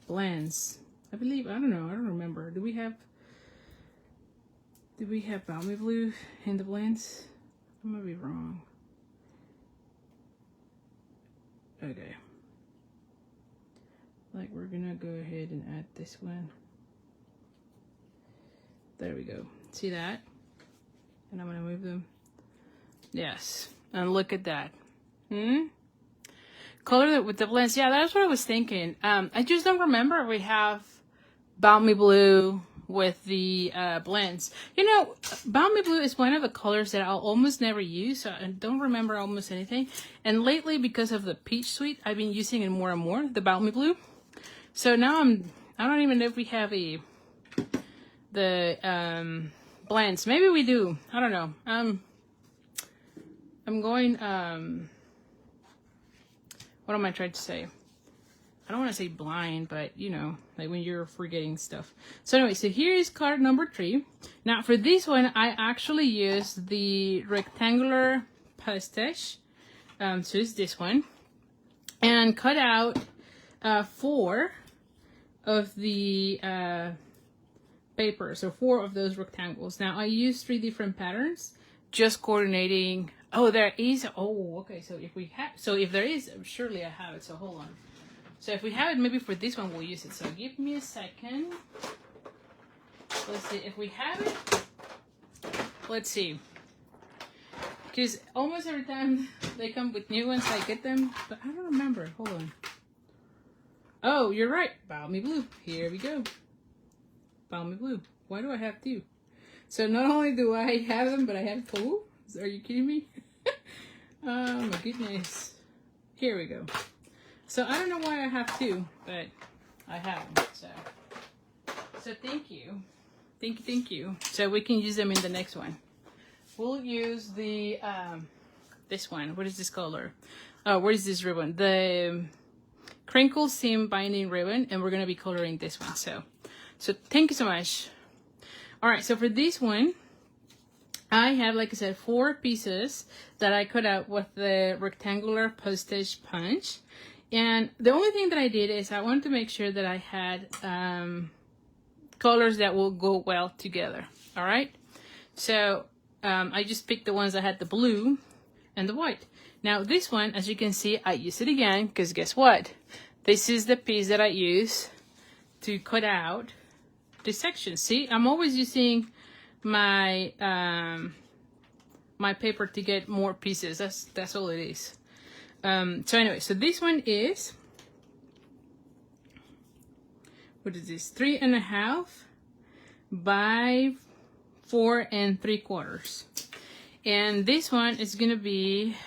blends. I believe, I don't know, I don't remember. Do we have balmy blue in the blends? I might be wrong. Okay. Like, we're gonna go ahead and add this one. There we go. See that? And I'm gonna move them. Yes. And look at that. Color it with the blends. Yeah, that's what I was thinking. I just don't remember if we have balmy blue with the blends. You know, balmy blue is one of the colors that I'll almost never use, so I don't remember almost anything. And lately, because of the peach suite, I've been using it more and more, the balmy blue. So now I don't even know if we have the blends. Maybe we do. I don't know. I'm going, what am I trying to say? I don't want to say blind, but you know, like when you're forgetting stuff. So anyway, so here is card number 3. Now for this one, I actually used the rectangular postage. So it's this one. And cut out 4 of the paper. So 4 of those rectangles. Now I used 3 different patterns, just coordinating. Oh, there is. Oh, okay. So if there is, surely I have it. So hold on. So if we have it, maybe for this one we'll use it. So give me a second. Let's see if we have it. Let's see. Because almost every time they come with new ones, I get them, but I don't remember. Hold on. Oh, you're right. Balmy blue. Here we go. Balmy blue. Why do I have 2? So not only do I have them, but I have 2. Are you kidding me? Oh my goodness. Here we go. So I don't know why I have 2, but I have them. So thank you. Thank you. So we can use them in the next one. We'll use the this one. What is this color? Oh, what is this ribbon? The crinkle seam binding ribbon, and we're gonna be coloring this one. So thank you so much. All right, so for this one, I have, like I said, 4 pieces that I cut out with the rectangular postage punch. And the only thing that I did is I wanted to make sure that I had colors that will go well together. All right. So I just picked the ones that had the blue and the white. Now this one, as you can see, I use it again because guess what? This is the piece that I use to cut out this section. See, I'm always using my my paper to get more pieces. That's all it is. So anyway, so this one is, what is this? 3.5 by 4 3/4. And this one is gonna be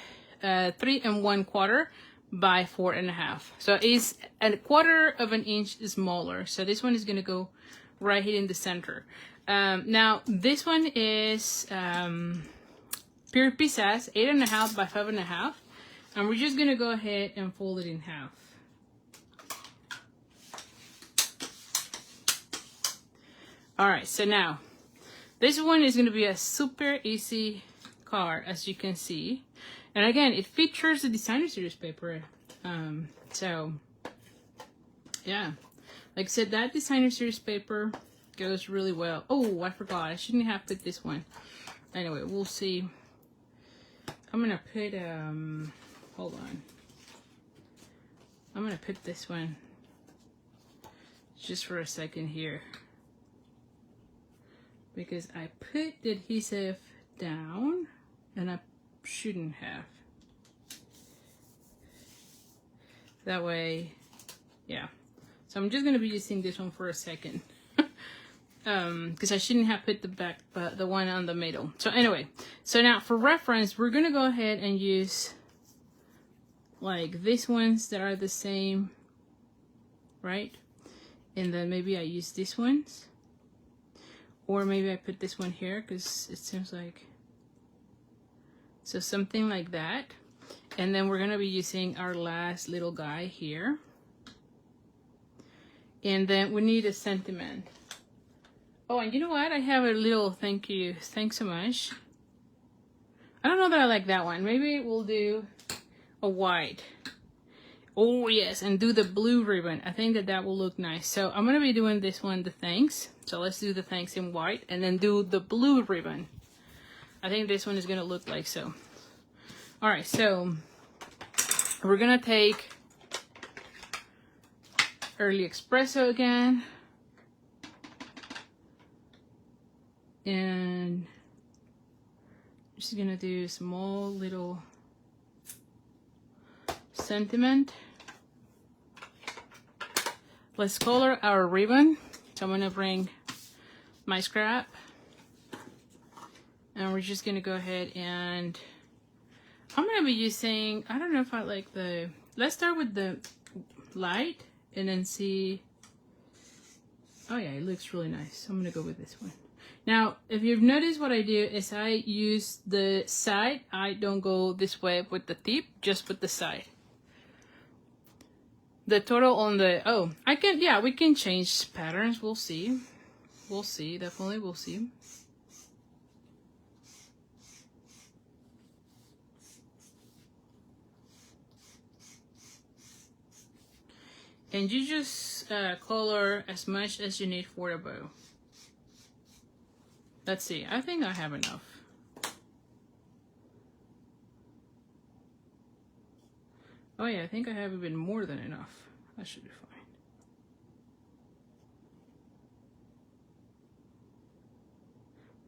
3 1/4 by 4 1/2. So it's 1/4 of an inch smaller. So this one is gonna go right here in the center. Now this one is pure pieces, 8.5 by 5 1/2. And we're just gonna go ahead and fold it in half. All right, so now this one is gonna be a super easy card, as you can see. And again, it features the designer series paper. So yeah, like I said, that designer series paper goes really well. Oh, I forgot, I shouldn't have put this one. Anyway, we'll see. I'm gonna put hold on. I'm gonna put this one just for a second here, because I put the adhesive down and I shouldn't have. That way, yeah. So I'm just gonna be using this one for a second. Because I shouldn't have put the one on the middle. So anyway, so now for reference, we're gonna go ahead and use like these ones that are the same, right? And then maybe I use these ones, or maybe I put this one here because it seems like, so something like that. And then we're gonna be using our last little guy here. And then we need a sentiment. Oh, and you know what? I have a little thank you. Thanks so much. I don't know that I like that one. Maybe we'll do a white. Oh, yes, and do the blue ribbon. I think that will look nice. So I'm going to be doing this one, the thanks. So let's do the thanks in white and then do the blue ribbon. I think this one is going to look like so. All right, so we're going to take Early Espresso again. And I'm just going to do a small little sentiment. Let's color our ribbon. So I'm gonna bring my scrap and we're just gonna go ahead and I'm gonna be using, I don't know if I like the, let's start with the light and then see. Oh yeah, it looks really nice. So I'm gonna go with this one. Now, if you've noticed, what I do is I use the side. I don't go this way with the tip, just with the side. The total on the, oh, I can, yeah, we can change patterns. We'll see. We'll see, definitely we'll see. And you just color as much as you need for the bow. Let's see, I think I have enough. Oh yeah, I think I have even more than enough. That should be fine.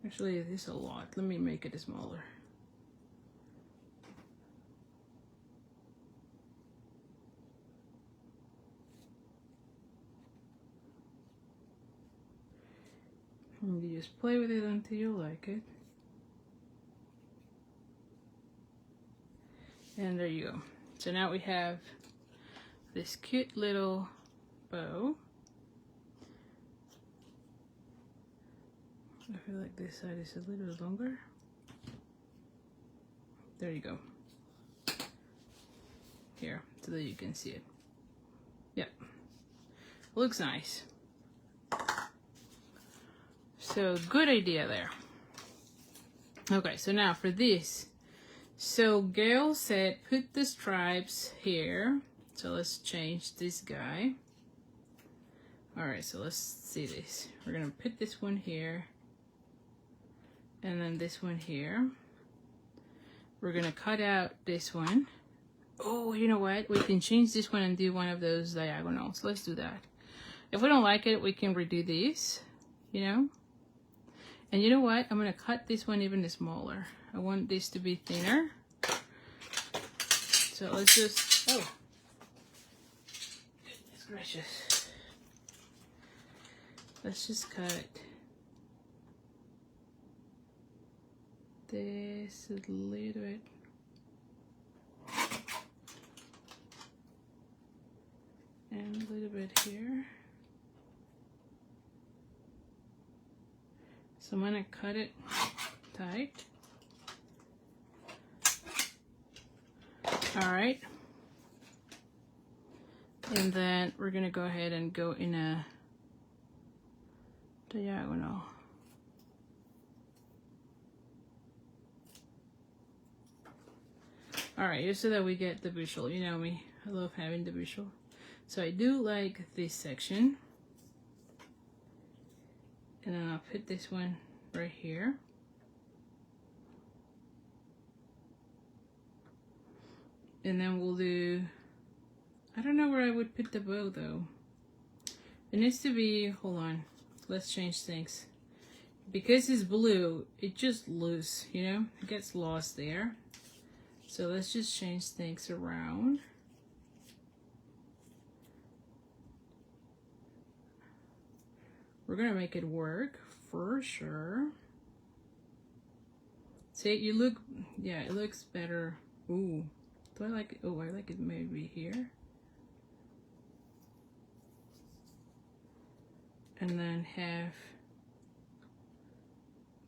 Actually, this is a lot. Let me make it smaller. And you just play with it until you like it. And there you go. So now we have this cute little bow. I feel like this side is a little longer. There you go. Here, so that you can see it. Yep. Looks nice. So good idea there. Okay, so now for this. So Gail said put the stripes here. So let's change this guy. All right, so let's see this. We're gonna put this one here. And then this one here. We're gonna cut out this one. Oh, you know what? We can change this one and do one of those diagonals. Let's do that. If we don't like it, we can redo these, you know? And you know what? I'm gonna cut this one even smaller. I want this to be thinner. So let's just, oh. Goodness gracious. Let's just cut this a little bit. And a little bit here. So I'm gonna cut it tight. All right. And then we're gonna go ahead and go in a diagonal. All right, just so that we get the visual. You know me, I love having the visual. So I do like this section. And then I'll put this one right here. And then we'll do, I don't know where I would put the bow though. It needs to be, hold on, let's change things. Because it's blue, it just loose, you know, it gets lost there. So let's just change things around. We're gonna make it work for sure. See, you look, yeah, it looks better. Ooh, do I like it? Oh, I like it maybe here. And then have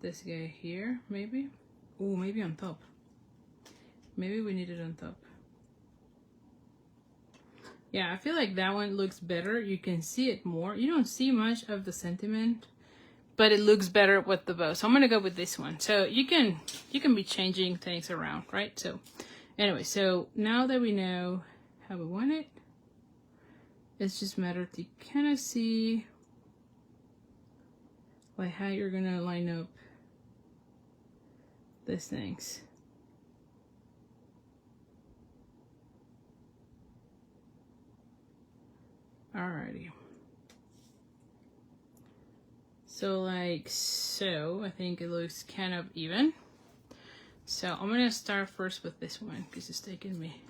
this guy here, maybe. Ooh, maybe on top. Maybe we need it on top. Yeah, I feel like that one looks better. You can see it more. You don't see much of the sentiment, but it looks better with the bow. So I'm gonna go with this one. So you can be changing things around, right? So anyway, so now that we know how we want it, it's just a matter to kind of see like how you're gonna line up these things. Alrighty. So like so, I think it looks kind of even. So I'm gonna start first with this one because it's taking me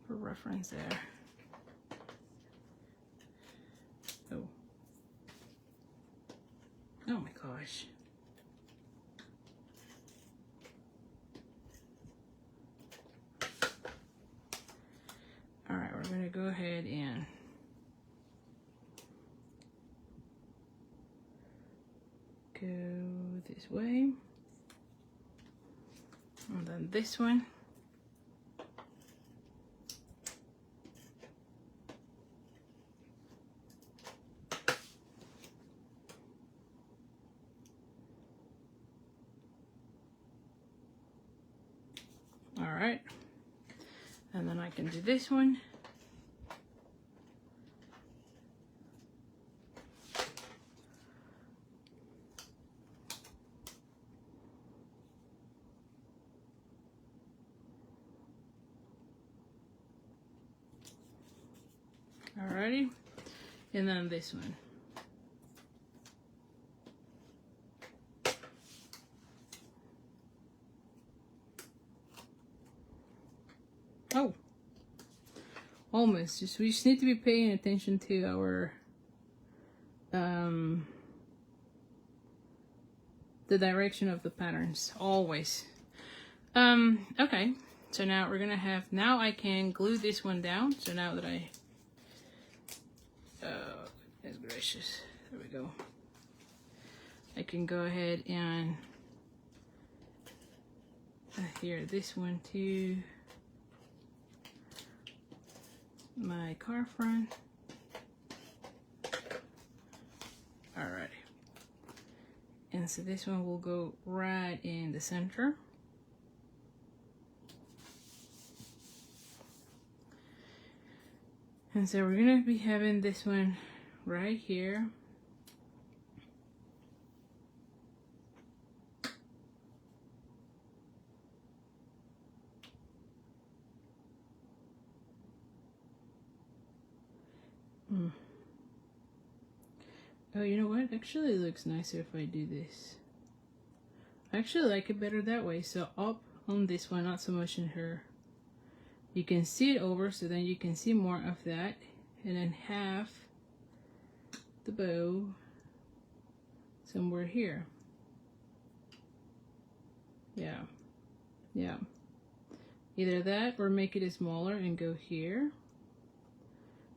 for reference there. Oh. Oh my gosh. All right, we're gonna go ahead and go this way. And then this one. All right. And then I can do this one. Alrighty, and then this one. Oh, almost. We just need to be paying attention to our the direction of the patterns always. Okay, so now we're gonna have, now I can glue this one down. So now that I goodness gracious, there we go. I can go ahead and adhere this one to my car front. Alrighty. And so this one will go right in the center. And so we're gonna be having this one right here. Oh, you know what? Actually, it looks nicer if I do this. I actually like it better that way. So up on this one, not so much in her. You can see it over, so then you can see more of that. And then half the bow somewhere here. Yeah. Yeah. Either that or make it smaller and go here.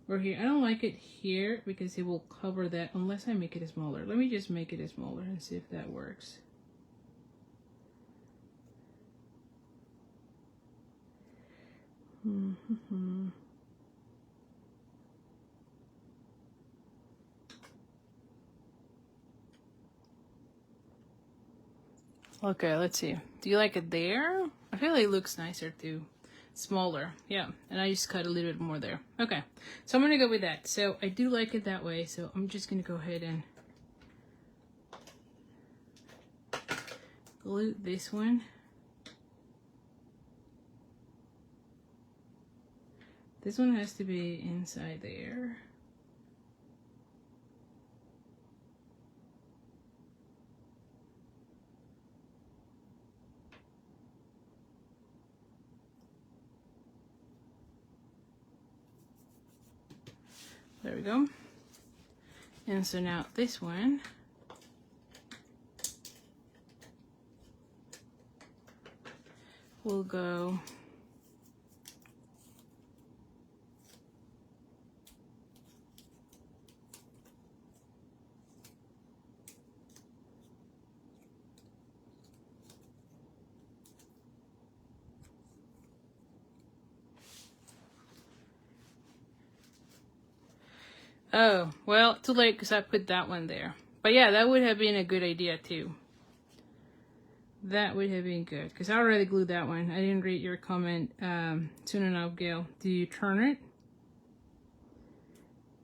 Or here. I don't like it here because it will cover that unless I make it smaller. Let me just make it smaller and see if that works. Okay, let's see. Do you like it there? I feel like it looks nicer too. Smaller, yeah. And I just cut a little bit more there. Okay, so I'm gonna go with that. So I do like it that way, so I'm just gonna go ahead and glue this one. This one has to be inside there. There we go. And so now this one, will go Oh, well, too late because I put that one there. But yeah, that would have been a good idea too. That would have been good because I already glued that one. I didn't read your comment soon enough, Gail. Do you turn it?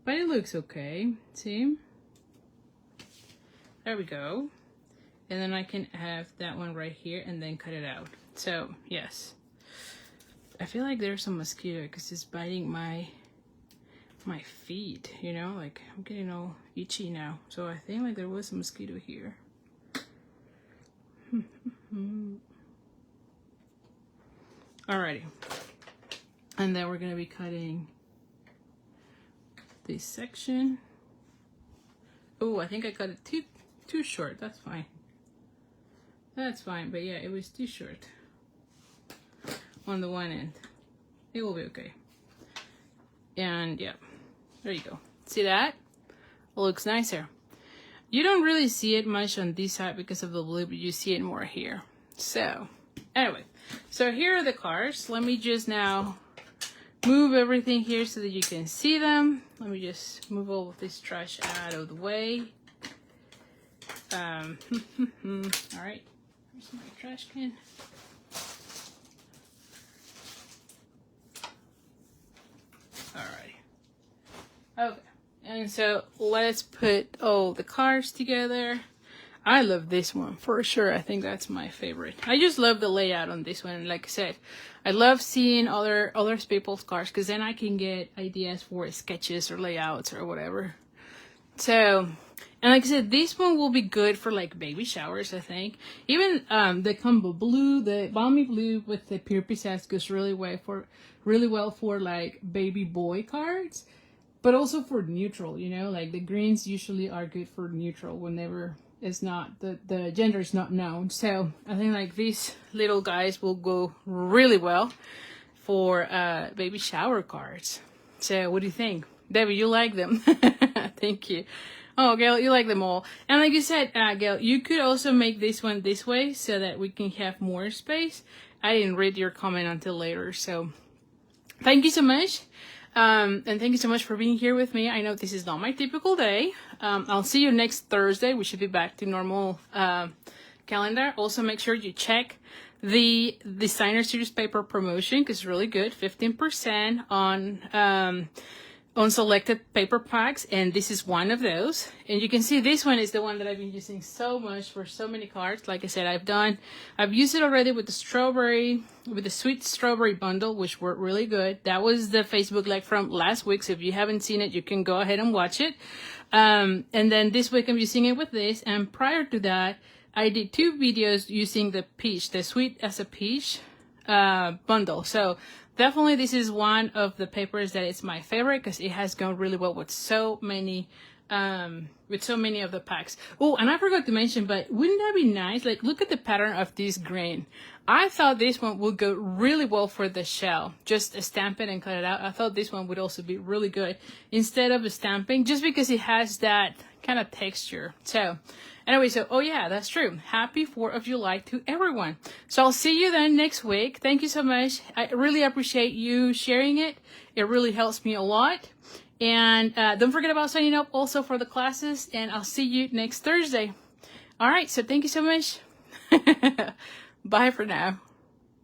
But it looks okay. See? There we go. And then I can have that one right here and then cut it out. So, yes. I feel like there's some mosquito because it's biting my feet, you know? Like, I'm getting all itchy now. So I think like there was a mosquito here. Alrighty. And then we're going to be cutting this section. Oh, I think I cut it too short. That's fine. That's fine. But yeah, it was too short on the one end. It will be okay. And yeah, there you go. See that? It looks nicer. You don't really see it much on this side because of the blue, but you see it more here. So anyway, so here are the cards. Let me just now move everything here so that you can see them. Let me just move all of this trash out of the way. All right, here's my trash can. All right. Okay. And so let's put all the cards together. I love this one for sure. I think that's my favorite. I just love the layout on this one. And like I said, I love seeing other people's cards because then I can get ideas for sketches or layouts or whatever. So, and like I said, this one will be good for like baby showers, I think. Even the combo blue, the balmy blue with the pure pizzazz goes really well for like baby boy cards. But also for neutral, you know, like the greens usually are good for neutral whenever it's not, the gender is not known. So I think like these little guys will go really well for baby shower cards. So what do you think? Debbie, you like them? Thank you. Oh, Gail, you like them all. And like you said, Gail, you could also make this one this way so that we can have more space. I didn't read your comment until later. So thank you so much. And thank you so much for being here with me. I know this is not my typical day. I'll see you next Thursday. We should be back to normal calendar. Also, make sure you check the Designer Series paper promotion because it's really good. 15% on selected paper packs, and this is one of those. And you can see this one is the one that I've been using so much for so many cards. Like I said, I've used it already with the sweet strawberry bundle, which worked really good. That was the Facebook Live from last week, so if you haven't seen it, you can go ahead and watch it. And then this week I'm using it with this, and prior to that I did 2 videos using the peach, the sweet as a peach bundle. So definitely this is one of the papers that is my favorite because it has gone really well with so many of the packs. Oh, and I forgot to mention, but wouldn't that be nice? Like, look at the pattern of this grain. I thought this one would go really well for the shell. Just stamp it and cut it out. I thought this one would also be really good instead of stamping, just because it has that kind of texture. So anyway, so, oh yeah, that's true. Happy 4th of July to everyone. So I'll see you then next week. Thank you so much. I really appreciate you sharing it. It really helps me a lot. And don't forget about signing up also for the classes. And I'll see you next Thursday. All right, so thank you so much. Bye for now.